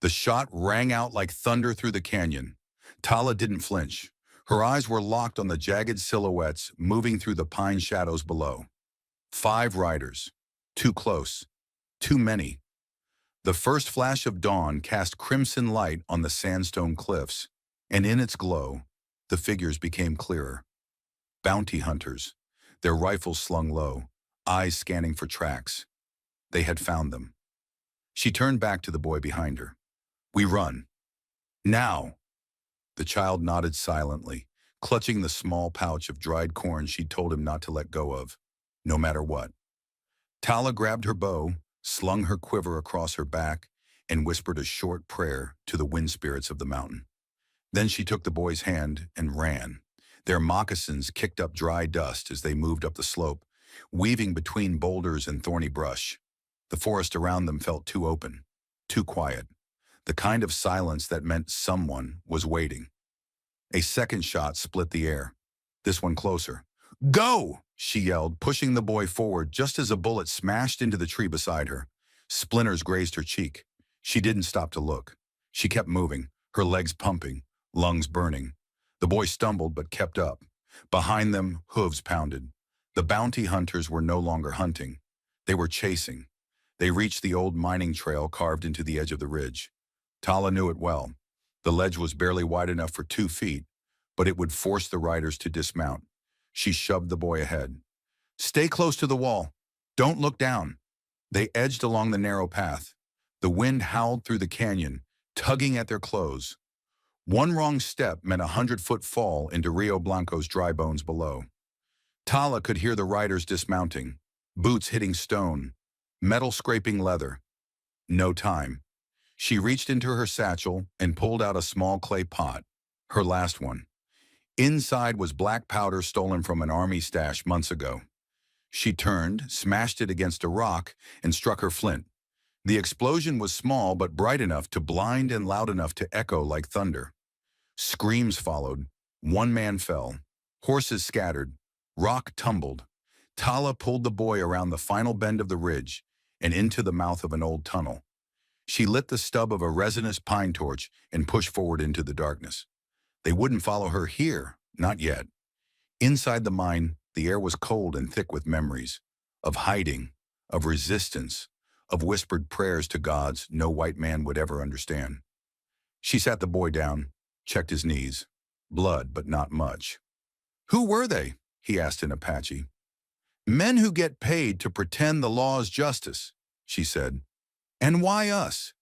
The shot rang out like thunder through the canyon. Tala didn't flinch. Her eyes were locked on the jagged silhouettes moving through the pine shadows below. 5 riders. Too close. Too many. The first flash of dawn cast crimson light on the sandstone cliffs, and in its glow, the figures became clearer. Bounty hunters, their rifles slung low, eyes scanning for tracks. They had found them. She turned back to the boy behind her. "We run. Now!" The child nodded silently, clutching the small pouch of dried corn she'd told him not to let go of, no matter what. Tala grabbed her bow, slung her quiver across her back, and whispered a short prayer to the wind spirits of the mountain. Then she took the boy's hand and ran. Their moccasins kicked up dry dust as they moved up the slope, weaving between boulders and thorny brush. The forest around them felt too open, too quiet, the kind of silence that meant someone was waiting. A second shot split the air, this one closer. "Go!" she yelled, pushing the boy forward just as a bullet smashed into the tree beside her. Splinters grazed her cheek. She didn't stop to look. She kept moving, her legs pumping, lungs burning. The boy stumbled but kept up. Behind them, hooves pounded. The bounty hunters were no longer hunting. They were chasing. They reached the old mining trail carved into the edge of the ridge. Tala knew it well. The ledge was barely wide enough for 2 feet, but it would force the riders to dismount. She shoved the boy ahead. "Stay close to the wall. Don't look down." They edged along the narrow path. The wind howled through the canyon, tugging at their clothes. One wrong step meant a 100-foot fall into Rio Blanco's dry bones below. Tala could hear the riders dismounting, boots hitting stone, metal scraping leather. No time. She reached into her satchel and pulled out a small clay pot, her last one. Inside was black powder stolen from an army stash months ago. She turned, smashed it against a rock, and struck her flint. The explosion was small but bright enough to blind and loud enough to echo like thunder. Screams followed. One man fell. Horses scattered. Rock tumbled. Tala pulled the boy around the final bend of the ridge and into the mouth of an old tunnel. She lit the stub of a resinous pine torch and pushed forward into the darkness. They wouldn't follow her here, not yet. Inside the mine, the air was cold and thick with memories of hiding, of resistance, of whispered prayers to gods no white man would ever understand. She sat the boy down, checked his knees. Blood, but not much. "Who were they?" he asked in Apache. "Men who get paid to pretend the law is justice," she said. "And why us?"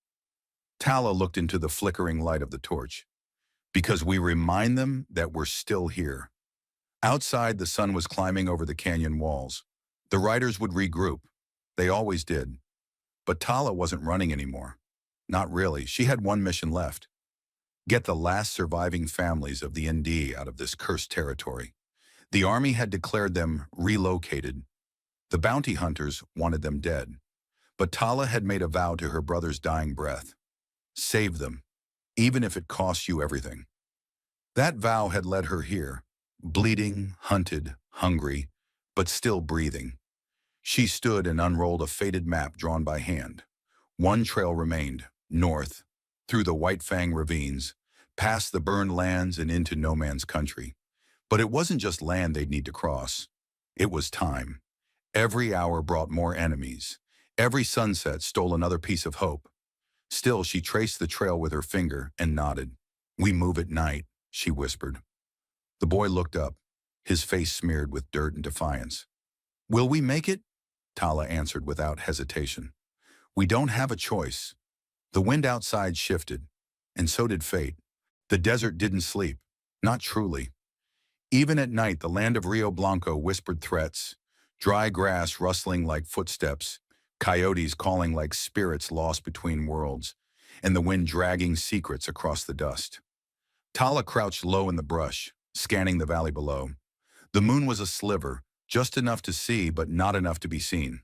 Tala looked into the flickering light of the torch. "Because we remind them that we're still here." Outside, the sun was climbing over the canyon walls. The riders would regroup. They always did. But Tala wasn't running anymore. Not really. She had one mission left. Get the last surviving families of the ND out of this cursed territory. The army had declared them relocated. The bounty hunters wanted them dead. But Tala had made a vow to her brother's dying breath. Save them, even if it costs you everything. That vow had led her here, bleeding, hunted, hungry, but still breathing. She stood and unrolled a faded map drawn by hand. One trail remained, north, through the White Fang ravines, past the burned lands and into no man's country. But it wasn't just land they'd need to cross. It was time. Every hour brought more enemies. Every sunset stole another piece of hope. Still, she traced the trail with her finger and nodded. "We move at night," she whispered. The boy looked up, his face smeared with dirt and defiance. "Will we make it?" Tala answered without hesitation. "We don't have a choice." The wind outside shifted, and so did fate. The desert didn't sleep, not truly. Even at night, the land of Rio Blanco whispered threats, dry grass rustling like footsteps, coyotes calling like spirits lost between worlds, and the wind dragging secrets across the dust. Tala crouched low in the brush, scanning the valley below. The moon was a sliver, just enough to see but not enough to be seen.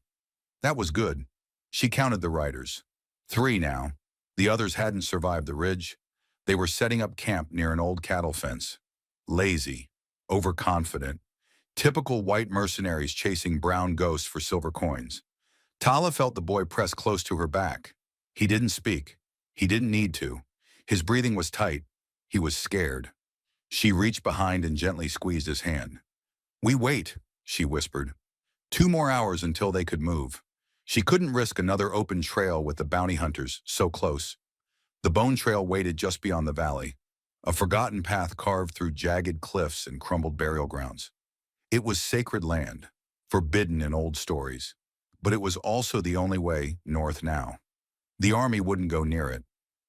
That was good. She counted the riders. 3 now. The others hadn't survived the ridge. They were setting up camp near an old cattle fence. Lazy, overconfident, typical white mercenaries chasing brown ghosts for silver coins. Tala felt the boy press close to her back. He didn't speak. He didn't need to. His breathing was tight. He was scared. She reached behind and gently squeezed his hand. "We wait," she whispered. 2 more hours until they could move. She couldn't risk another open trail with the bounty hunters so close. The bone trail waited just beyond the valley, a forgotten path carved through jagged cliffs and crumbled burial grounds. It was sacred land, forbidden in old stories, but it was also the only way north now. The army wouldn't go near it.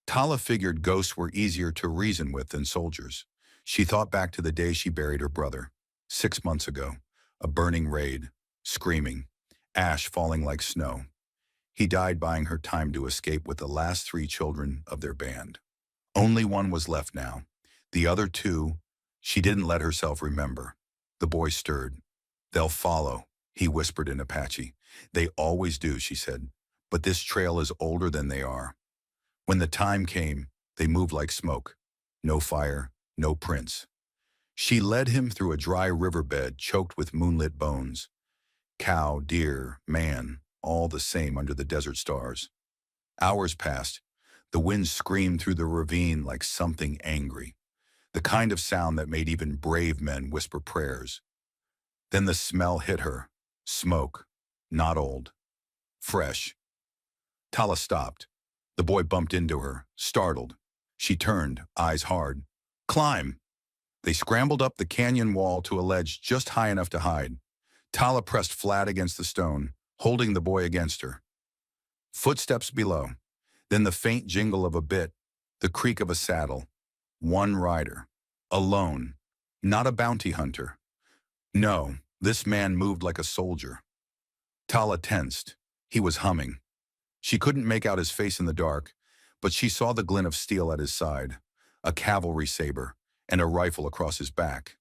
Tala figured ghosts were easier to reason with than soldiers. She thought back to the day she buried her brother, 6 months ago, a burning raid, screaming, ash falling like snow. He died buying her time to escape with the last 3 children of their band. Only one was left now. The other 2, she didn't let herself remember. The boy stirred. "They'll follow," he whispered in Apache. "They always do," she said. "But this trail is older than they are." When the time came, they moved like smoke. No fire, no prints. She led him through a dry riverbed choked with moonlit bones. Cow, deer, man, all the same under the desert stars. Hours passed. The wind screamed through the ravine like something angry, the kind of sound that made even brave men whisper prayers. Then the smell hit her. Smoke. Not old. Fresh. Tala stopped. The boy bumped into her, startled. She turned, eyes hard. "Climb!" They scrambled up the canyon wall to a ledge just high enough to hide. Tala pressed flat against the stone, holding the boy against her. Footsteps below. Then the faint jingle of a bit, the creak of a saddle. One rider. Alone. Not a bounty hunter. No, this man moved like a soldier. Tala tensed. He was humming. She couldn't make out his face in the dark, but she saw the glint of steel at his side, a cavalry saber, and a rifle across his back.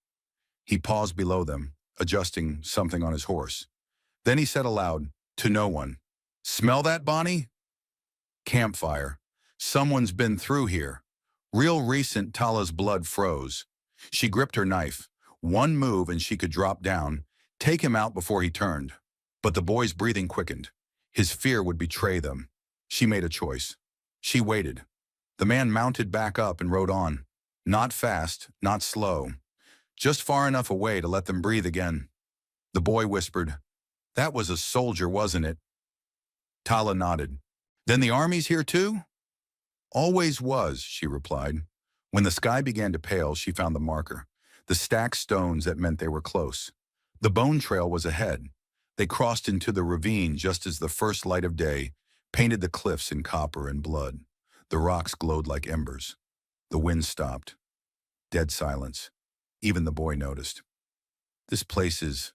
He paused below them, adjusting something on his horse. Then he said aloud, to no one, "Smell that, Bonnie?" Campfire. Someone's been through here. Real recent. Tala's blood froze. She gripped her knife. One move and she could drop down, take him out before he turned. But the boy's breathing quickened. His fear would betray them. She made a choice. She waited. The man mounted back up and rode on. Not fast, not slow. Just far enough away to let them breathe again. The boy whispered, "That was a soldier, wasn't it?" Tala nodded. "Then the army's here too?" "Always was," she replied. When the sky began to pale, she found the marker. The stacked stones that meant they were close. The bone trail was ahead. They crossed into the ravine just as the first light of day painted the cliffs in copper and blood. The rocks glowed like embers. The wind stopped. Dead silence. Even the boy noticed. This place is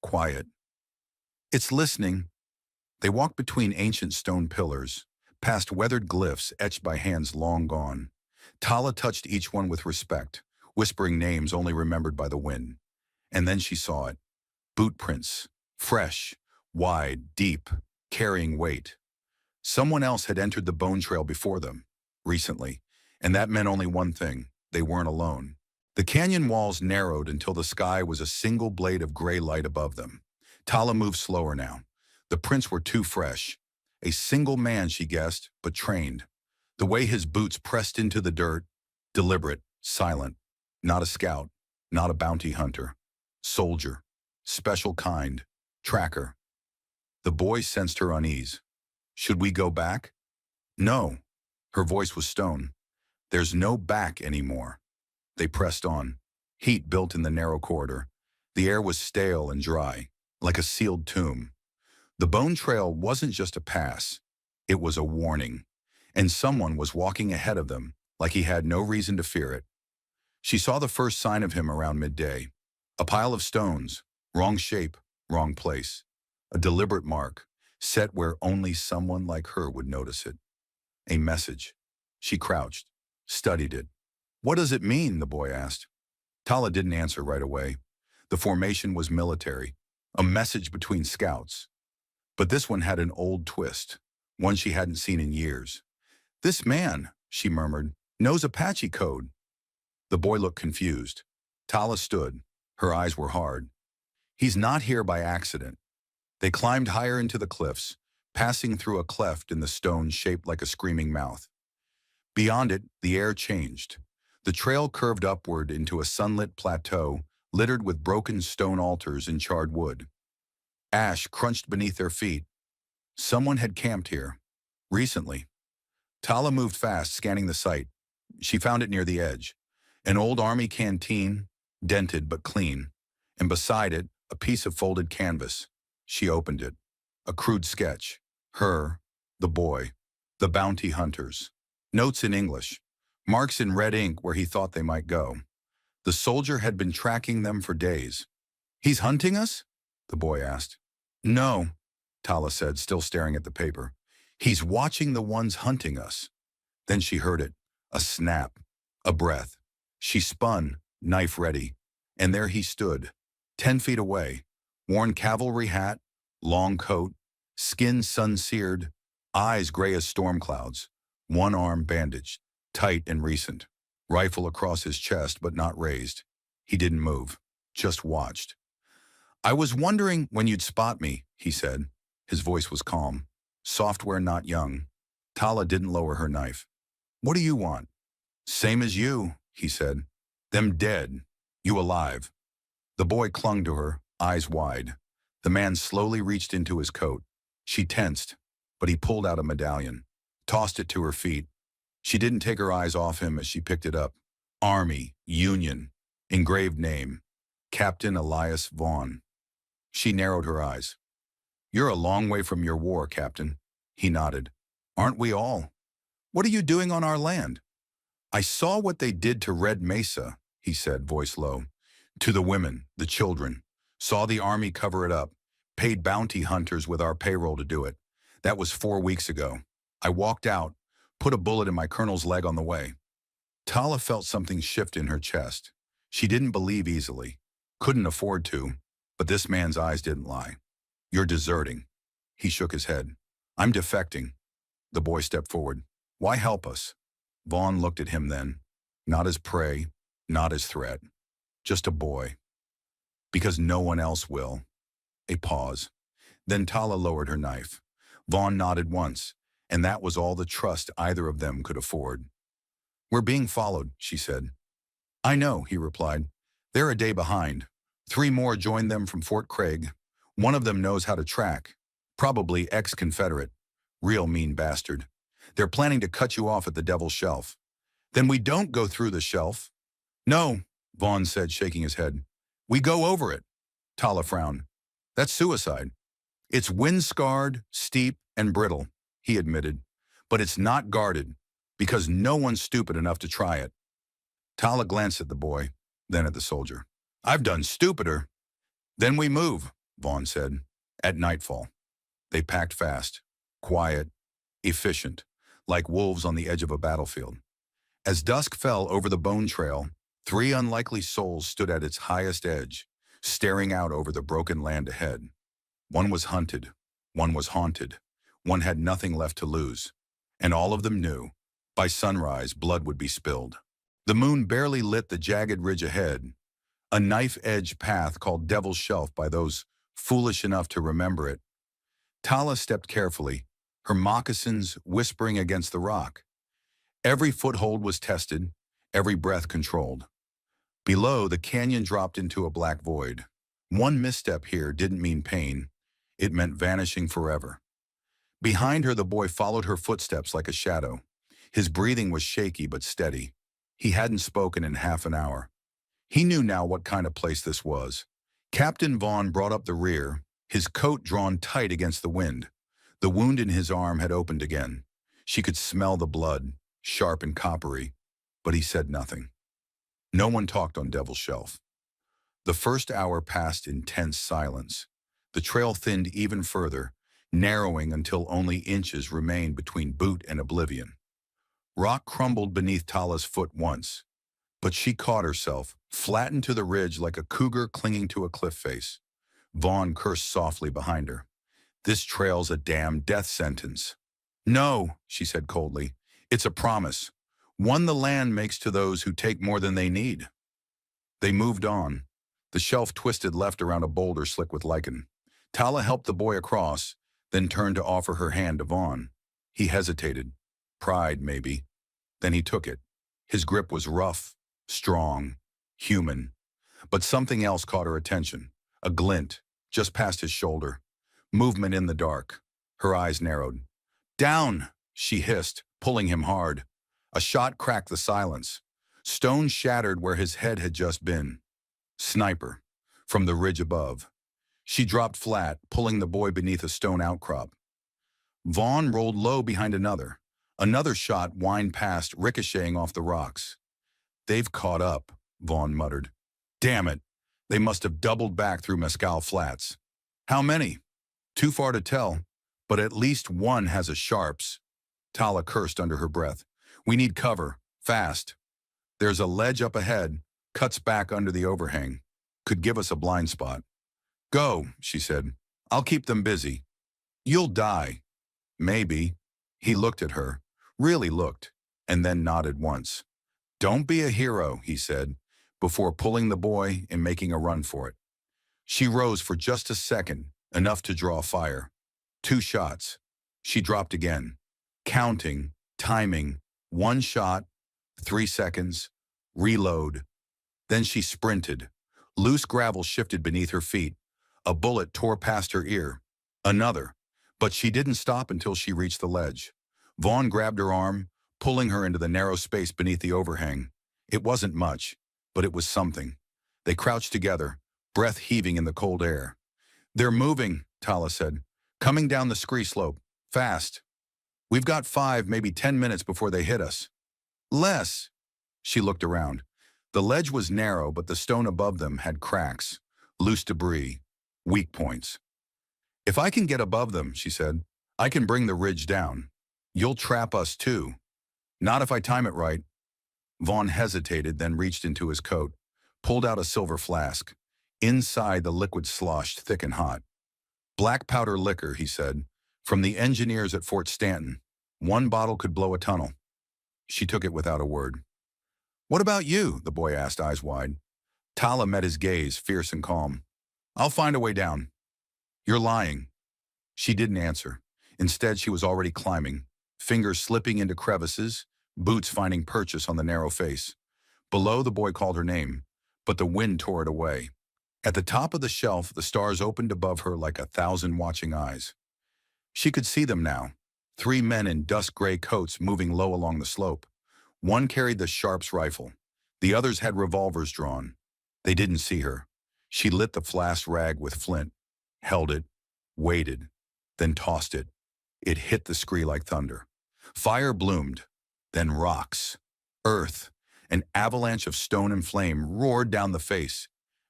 quiet. It's listening. They walked between ancient stone pillars, past weathered glyphs etched by hands long gone. Tala touched each one with respect, whispering names only remembered by the wind. And then she saw it. Boot prints. Fresh, wide, deep, carrying weight. Someone else had entered the bone trail before them, recently, and that meant only one thing: they weren't alone. The canyon walls narrowed until the sky was a single blade of gray light above them. Tala moved slower now. The prints were too fresh. A single man, she guessed, but trained. The way his boots pressed into the dirt, deliberate, silent. Not a scout, not a bounty hunter. Soldier, special kind. Tracker. The boy sensed her unease. "Should we go back?" "No." Her voice was stone. "There's no back anymore." They pressed on. Heat built in the narrow corridor. The air was stale and dry, like a sealed tomb. The bone trail wasn't just a pass. It was a warning. And someone was walking ahead of them, like he had no reason to fear it. She saw the first sign of him around midday. A pile of stones, wrong shape, wrong place. A deliberate mark, set where only someone like her would notice it. A message. She crouched, studied it. "What does it mean?" the boy asked. Tala didn't answer right away. The formation was military, a message between scouts. But this one had an old twist, one she hadn't seen in years. "This man," she murmured, "knows Apache code." The boy looked confused. Tala stood. Her eyes were hard. "He's not here by accident." They climbed higher into the cliffs, passing through a cleft in the stone shaped like a screaming mouth. Beyond it, the air changed. The trail curved upward into a sunlit plateau littered with broken stone altars and charred wood. Ash crunched beneath their feet. Someone had camped here. Recently. Tala moved fast, scanning the site. She found it near the edge. An old army canteen, dented but clean, and beside it, a piece of folded canvas. She opened it. A crude sketch. Her, the boy, the bounty hunters. Notes in English. Marks in red ink where he thought they might go. The soldier had been tracking them for days. "He's hunting us?" the boy asked. "No," Tala said, still staring at the paper. "He's watching the ones hunting us." Then she heard it. A snap. A breath. She spun, knife ready. And there he stood, 10 feet away, worn cavalry hat, long coat, skin sun-seared, eyes gray as storm clouds, one arm bandaged, tight and recent, rifle across his chest but not raised. He didn't move, just watched. "I was wondering when you'd spot me," he said. His voice was calm. Software not young. Tala didn't lower her knife. "What do you want?" "Same as you," he said. "Them dead. You alive." The boy clung to her, eyes wide. The man slowly reached into his coat. She tensed, but he pulled out a medallion, tossed it to her feet. She didn't take her eyes off him as she picked it up. Army, Union, engraved name, Captain Elias Vaughn. She narrowed her eyes. "You're a long way from your war, Captain." He nodded. "Aren't we all? What are you doing on our land?" "I saw what they did to Red Mesa," he said, voice low. "To the women, the children. Saw the army cover it up. Paid bounty hunters with our payroll to do it. That was 4 weeks ago. I walked out, put a bullet in my colonel's leg on the way." Tala felt something shift in her chest. She didn't believe easily. Couldn't afford to, but this man's eyes didn't lie. "You're deserting." He shook his head. "I'm defecting." The boy stepped forward. "Why help us?" Vaughn looked at him then. Not as prey, not as threat. Just a boy. "Because no one else will." A pause. Then Tala lowered her knife. Vaughn nodded once, and that was all the trust either of them could afford. "We're being followed," she said. "I know," he replied. "They're a day behind. 3 more joined them from Fort Craig. One of them knows how to track. Probably ex-Confederate. Real mean bastard. They're planning to cut you off at the Devil's Shelf." "Then we don't go through the shelf." "No," Vaughn said, shaking his head. "We go over it." Tala frowned. "That's suicide." "It's wind-scarred, steep, and brittle," he admitted. "But it's not guarded, because no one's stupid enough to try it." Tala glanced at the boy, then at the soldier. "I've done stupider." "Then we move," Vaughn said. At nightfall. They packed fast, quiet, efficient, like wolves on the edge of a battlefield. As dusk fell over the bone trail, 3 unlikely souls stood at its highest edge, staring out over the broken land ahead. One was hunted, one was haunted, one had nothing left to lose, and all of them knew, by sunrise, blood would be spilled. The moon barely lit the jagged ridge ahead, a knife-edged path called Devil's Shelf by those foolish enough to remember it. Tala stepped carefully, her moccasins whispering against the rock. Every foothold was tested, every breath controlled. Below, the canyon dropped into a black void. One misstep here didn't mean pain. It meant vanishing forever. Behind her, the boy followed her footsteps like a shadow. His breathing was shaky but steady. He hadn't spoken in half an hour. He knew now what kind of place this was. Captain Vaughn brought up the rear, his coat drawn tight against the wind. The wound in his arm had opened again. She could smell the blood, sharp and coppery, but he said nothing. No one talked on Devil's Shelf. The first hour passed in tense silence. The trail thinned even further, narrowing until only inches remained between boot and oblivion. Rock crumbled beneath Tala's foot once, but she caught herself, flattened to the ridge like a cougar clinging to a cliff face. Vaughn cursed softly behind her. "This trail's a damn death sentence." "No," she said coldly. "It's a promise. One the land makes to those who take more than they need." They moved on. The shelf twisted left around a boulder slick with lichen. Tala helped the boy across, then turned to offer her hand to Vaughn. He hesitated. Pride, maybe. Then he took it. His grip was rough, strong, human. But something else caught her attention. A glint, just past his shoulder. Movement in the dark. Her eyes narrowed. "Down!" she hissed, pulling him hard. A shot cracked the silence. Stone shattered where his head had just been. Sniper. From the ridge above. She dropped flat, pulling the boy beneath a stone outcrop. Vaughn rolled low behind another. Another shot whined past, ricocheting off the rocks. "They've caught up," Vaughn muttered. "Damn it! They must have doubled back through Mescal Flats." "How many?" "Too far to tell, but at least one has a sharps." Tala cursed under her breath. "We need cover, fast." "There's a ledge up ahead, cuts back under the overhang. Could give us a blind spot." "Go," she said. "I'll keep them busy." "You'll die." "Maybe." He looked at her, really looked, and then nodded once. "Don't be a hero," he said, before pulling the boy and making a run for it. She rose for just a second, enough to draw fire. 2 shots. She dropped again, counting, timing, 1 shot, 3 seconds, reload. Then she sprinted. Loose gravel shifted beneath her feet. A bullet tore past her ear. Another. But she didn't stop until she reached the ledge. Vaughn grabbed her arm, pulling her into the narrow space beneath the overhang. It wasn't much, but it was something. They crouched together, breath heaving in the cold air. "They're moving," Tala said. "Coming down the scree slope. Fast. We've got 5, maybe 10 minutes before they hit us." "Less." She looked around. The ledge was narrow, but the stone above them had cracks, loose debris, weak points. "If I can get above them," she said, "I can bring the ridge down. You'll trap us too." "Not if I time it right." Vaughn hesitated, then reached into his coat, pulled out a silver flask. Inside, the liquid sloshed thick and hot. "Black powder liquor," he said, "from the engineers at Fort Stanton. 1 bottle could blow a tunnel." She took it without a word. "What about you?" the boy asked, eyes wide. Tala met his gaze, fierce and calm. "I'll find a way down." "You're lying." She didn't answer. Instead, she was already climbing, fingers slipping into crevices, boots finding purchase on the narrow face. Below, the boy called her name, but the wind tore it away. At the top of the shelf, the stars opened above her like 1,000 watching eyes. She could see them now. 3 men in dust-gray coats moving low along the slope. One carried the Sharps rifle. The others had revolvers drawn. They didn't see her. She lit the flask rag with flint, held it, waited, then tossed it. It hit the scree like thunder. Fire bloomed, then rocks, earth, an avalanche of stone and flame roared down the face.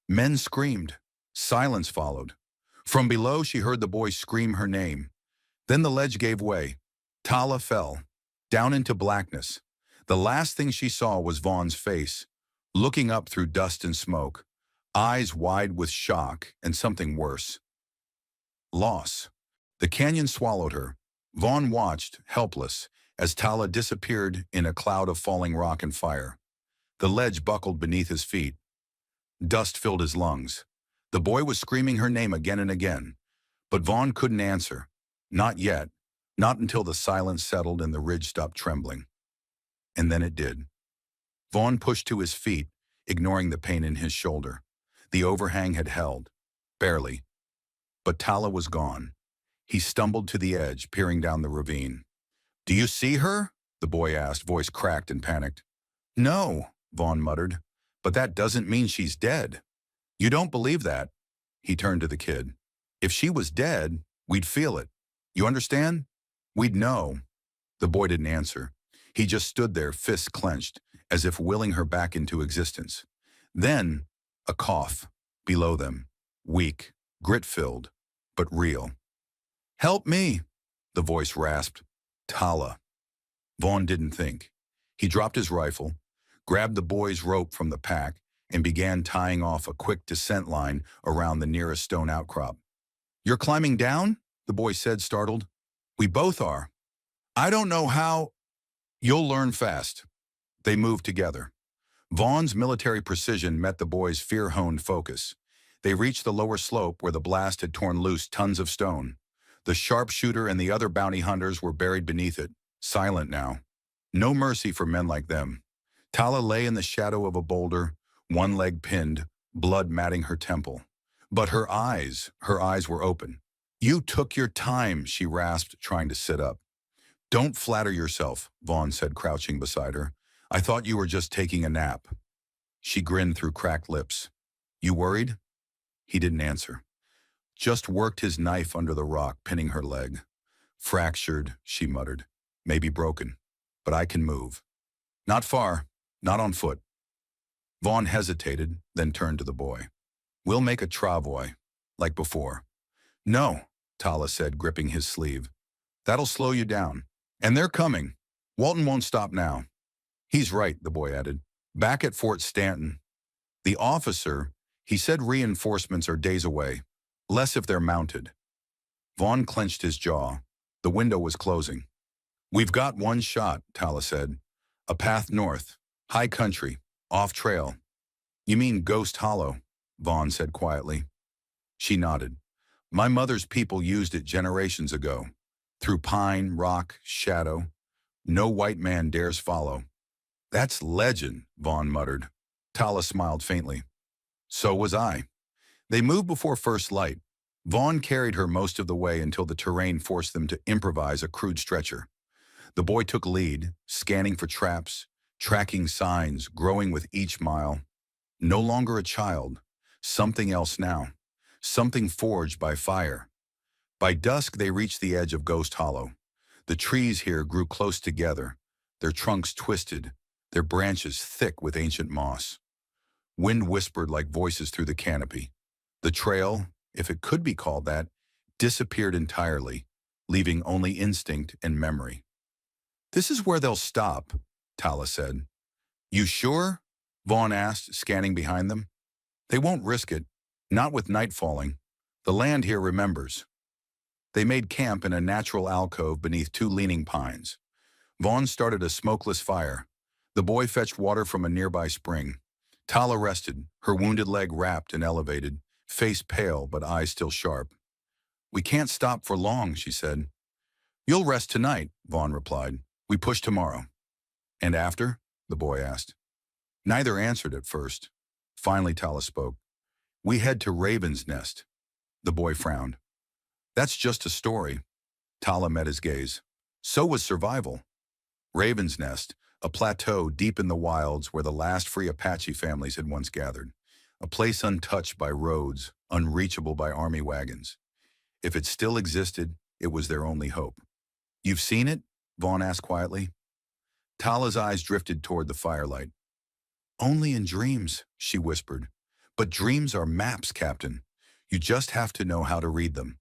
Men screamed. Silence followed. From below, she heard the boy scream her name. Then the ledge gave way. Tala fell, down into blackness. The last thing she saw was Vaughn's face, looking up through dust and smoke, eyes wide with shock and something worse. Loss. The canyon swallowed her. Vaughn watched, helpless, as Tala disappeared in a cloud of falling rock and fire. The ledge buckled beneath his feet. Dust filled his lungs. The boy was screaming her name again and again, but Vaughn couldn't answer. Not yet. Not until the silence settled and the ridge stopped trembling. And then it did. Vaughn pushed to his feet, ignoring the pain in his shoulder. The overhang had held. Barely. But Tala was gone. He stumbled to the edge, peering down the ravine. "Do you see her?" the boy asked, voice cracked and panicked. "No," Vaughn muttered, "but that doesn't mean she's dead." "You don't believe that?" He turned to the kid. "If she was dead, we'd feel it. You understand? We'd know." The boy didn't answer. He just stood there, fists clenched, as if willing her back into existence. Then, a cough, below them, weak, grit-filled, but real. "Help me," the voice rasped. "Tala." Vaughn didn't think. He dropped his rifle, grabbed the boy's rope from the pack, and began tying off a quick descent line around the nearest stone outcrop. "You're climbing down?" the boy said, startled. "We both are." "I don't know how." "You'll learn fast." They moved together. Vaughn's military precision met the boy's fear-honed focus. They reached the lower slope where the blast had torn loose tons of stone. The sharpshooter and the other bounty hunters were buried beneath it, silent now. No mercy for men like them. Tala lay in the shadow of a boulder, one leg pinned, blood matting her temple. But her eyes were open. You took your time, she rasped, trying to sit up. Don't flatter yourself, Vaughn said, crouching beside her. I thought you were just taking a nap. She grinned through cracked lips. You worried? He didn't answer. Just worked his knife under the rock, pinning her leg. Fractured, she muttered. Maybe broken. But I can move. Not far. Not on foot. Vaughn hesitated, then turned to the boy. We'll make a travois, like before. No, Tala said, gripping his sleeve. That'll slow you down. And they're coming. Walton won't stop now. He's right, the boy added. Back at Fort Stanton. The officer, he said reinforcements are days away. Less if they're mounted. Vaughn clenched his jaw. The window was closing. We've got one shot, Tala said. A path north. High country. Off trail. You mean Ghost Hollow, Vaughn said quietly. She nodded. My mother's people used it generations ago. Through pine, rock, shadow. No white man dares follow. That's legend, Vaughn muttered. Tala smiled faintly. So was I. They moved before first light. Vaughn carried her most of the way until the terrain forced them to improvise a crude stretcher. The boy took lead, scanning for traps, tracking signs, growing with each mile. No longer a child. Something else now. Something forged by fire. By dusk, they reached the edge of Ghost Hollow. The trees here grew close together, their trunks twisted, their branches thick with ancient moss. Wind whispered like voices through the canopy. The trail, if it could be called that, disappeared entirely, leaving only instinct and memory. This is where they'll stop, Tala said. You sure? Vaughn asked, scanning behind them. They won't risk it, not with night falling. The land here remembers. They made camp in a natural alcove beneath two leaning pines. Vaughn started a smokeless fire. The boy fetched water from a nearby spring. Tala rested, her wounded leg wrapped and elevated, face pale but eyes still sharp. We can't stop for long, she said. You'll rest tonight, Vaughn replied. We push tomorrow. And after? The boy asked. Neither answered at first. Finally, Tala spoke. We head to Raven's Nest. The boy frowned. That's just a story. Tala met his gaze. So was survival. Raven's Nest, a plateau deep in the wilds where the last free Apache families had once gathered. A place untouched by roads, unreachable by army wagons. If it still existed, it was their only hope. You've seen it? Vaughn asked quietly. Tala's eyes drifted toward the firelight. Only in dreams, she whispered. But dreams are maps, Captain. You just have to know how to read them.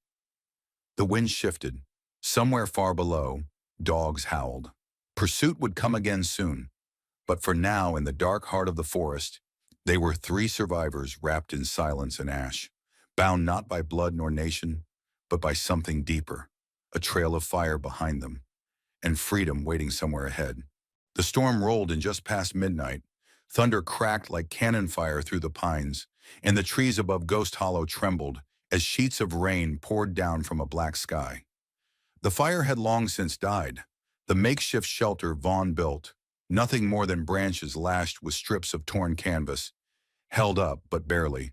The wind shifted. Somewhere far below, dogs howled. Pursuit would come again soon. But for now, in the dark heart of the forest, they were three survivors wrapped in silence and ash, bound not by blood nor nation, but by something deeper, a trail of fire behind them, and freedom waiting somewhere ahead. The storm rolled in just past midnight. Thunder cracked like cannon fire through the pines, and the trees above Ghost Hollow trembled as sheets of rain poured down from a black sky. The fire had long since died. The makeshift shelter Vaughn built, nothing more than branches lashed with strips of torn canvas, held up but barely.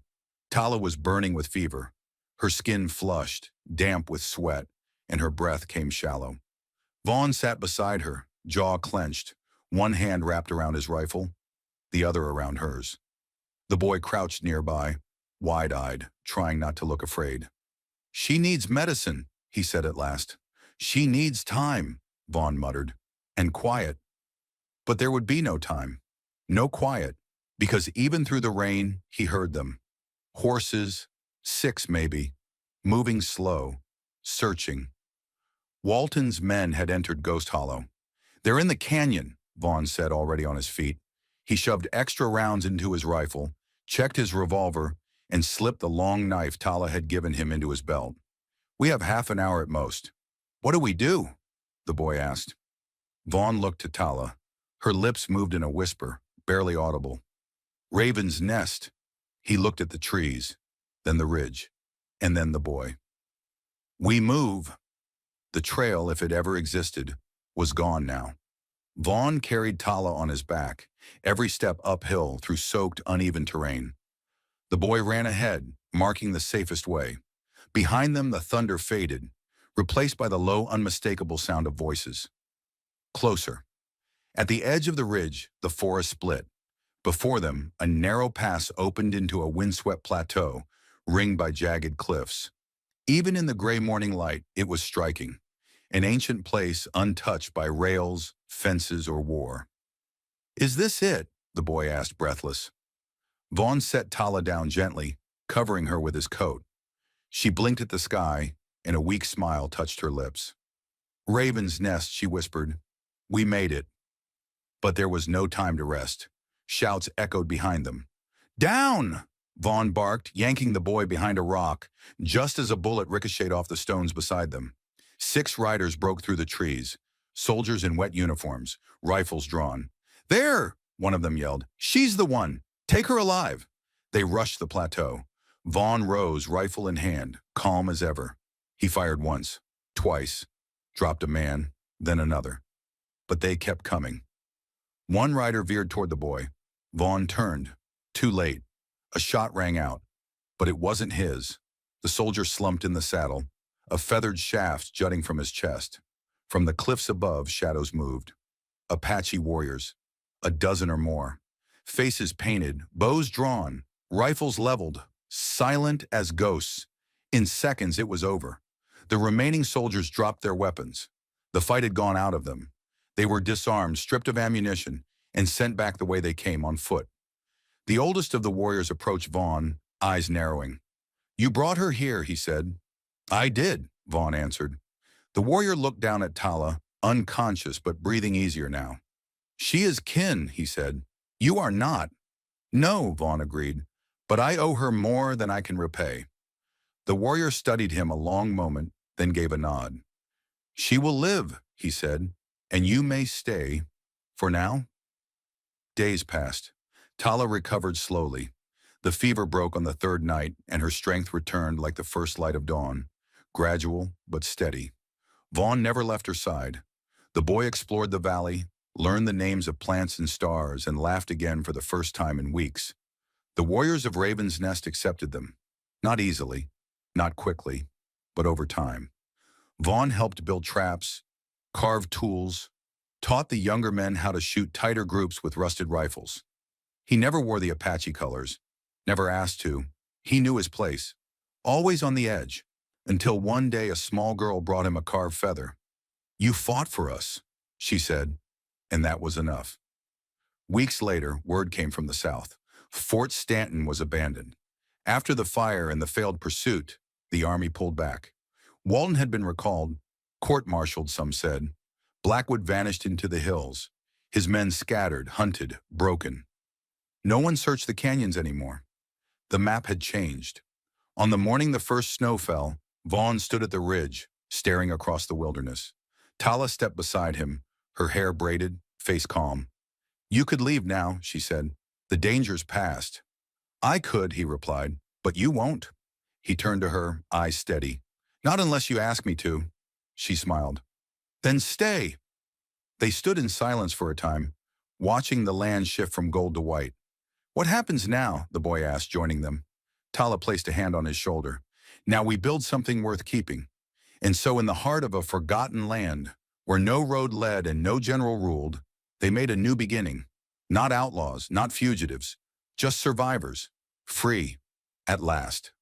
Tala was burning with fever. Her skin flushed, damp with sweat, and her breath came shallow. Vaughn sat beside her, jaw clenched, one hand wrapped around his rifle, the other around hers. The boy crouched nearby, wide-eyed, trying not to look afraid. She needs medicine, he said at last. She needs time, Vaughn muttered, and quiet. But there would be no time, no quiet, because even through the rain, he heard them. Horses, 6 maybe, moving slow, searching. Walton's men had entered Ghost Hollow. They're in the canyon, Vaughn said, already on his feet. He shoved extra rounds into his rifle, checked his revolver, and slipped the long knife Tala had given him into his belt. We have half an hour at most. What do we do? The boy asked. Vaughn looked to Tala. Her lips moved in a whisper, barely audible. Raven's Nest. He looked at the trees, then the ridge, and then the boy. We move. The trail, if it ever existed, was gone now. Vaughn carried Tala on his back, every step uphill through soaked, uneven terrain. The boy ran ahead, marking the safest way. Behind them, the thunder faded, replaced by the low, unmistakable sound of voices. Closer. At the edge of the ridge, the forest split. Before them, a narrow pass opened into a windswept plateau, ringed by jagged cliffs. Even in the gray morning light, it was striking. An ancient place untouched by rails, fences, or war. "Is this it?" the boy asked, breathless. Vaughn set Tala down gently, covering her with his coat. She blinked at the sky, and a weak smile touched her lips. "Raven's Nest," she whispered. "We made it." But there was no time to rest. Shouts echoed behind them. "Down!" Vaughn barked, yanking the boy behind a rock, just as a bullet ricocheted off the stones beside them. 6 riders broke through the trees, soldiers in wet uniforms, rifles drawn. "There!" one of them yelled. "She's the one! Take her alive!" They rushed the plateau. Vaughn rose, rifle in hand, calm as ever. He fired once, twice, dropped a man, then another. But they kept coming. One rider veered toward the boy. Vaughn turned. Too late. A shot rang out, but it wasn't his. The soldier slumped in the saddle, a feathered shaft jutting from his chest. From the cliffs above, shadows moved. Apache warriors, a dozen or more. Faces painted, bows drawn, rifles leveled, silent as ghosts. In seconds, it was over. The remaining soldiers dropped their weapons. The fight had gone out of them. They were disarmed, stripped of ammunition, and sent back the way they came, on foot. The oldest of the warriors approached Vaughn, eyes narrowing. "You brought her here," he said. "I did," Vaughn answered. The warrior looked down at Tala, unconscious but breathing easier now. "She is kin," he said. "You are not." "No," Vaughn agreed, "but I owe her more than I can repay." The warrior studied him a long moment, then gave a nod. "She will live," he said, "and you may stay. For now." Days passed. Tala recovered slowly. The fever broke on the 3rd night, and her strength returned like the first light of dawn, gradual but steady. Vaughn never left her side. The boy explored the valley, learned the names of plants and stars, and laughed again for the first time in weeks. The warriors of Raven's Nest accepted them. Not easily, not quickly, but over time. Vaughn helped build traps, carve tools, taught the younger men how to shoot tighter groups with rusted rifles. He never wore the Apache colors, never asked to. He knew his place, always on the edge, until one day a small girl brought him a carved feather. "You fought for us," she said, and that was enough. Weeks later, word came from the south. Fort Stanton was abandoned. After the fire and the failed pursuit, the army pulled back. Walton had been recalled, court-martialed, some said. Blackwood vanished into the hills. His men scattered, hunted, broken. No one searched the canyons anymore. The map had changed. On the morning the first snow fell, Vaughn stood at the ridge, staring across the wilderness. Tala stepped beside him, her hair braided, face calm. "You could leave now," she said. "The danger's past." "I could," he replied, "but you won't." He turned to her, eyes steady. "Not unless you ask me to." She smiled. "Then stay." They stood in silence for a time, watching the land shift from gold to white. "What happens now?" the boy asked, joining them. Tala placed a hand on his shoulder. "Now we build something worth keeping." And so in the heart of a forgotten land, where no road led and no general ruled, they made a new beginning. Not outlaws, not fugitives, just survivors, free, at last.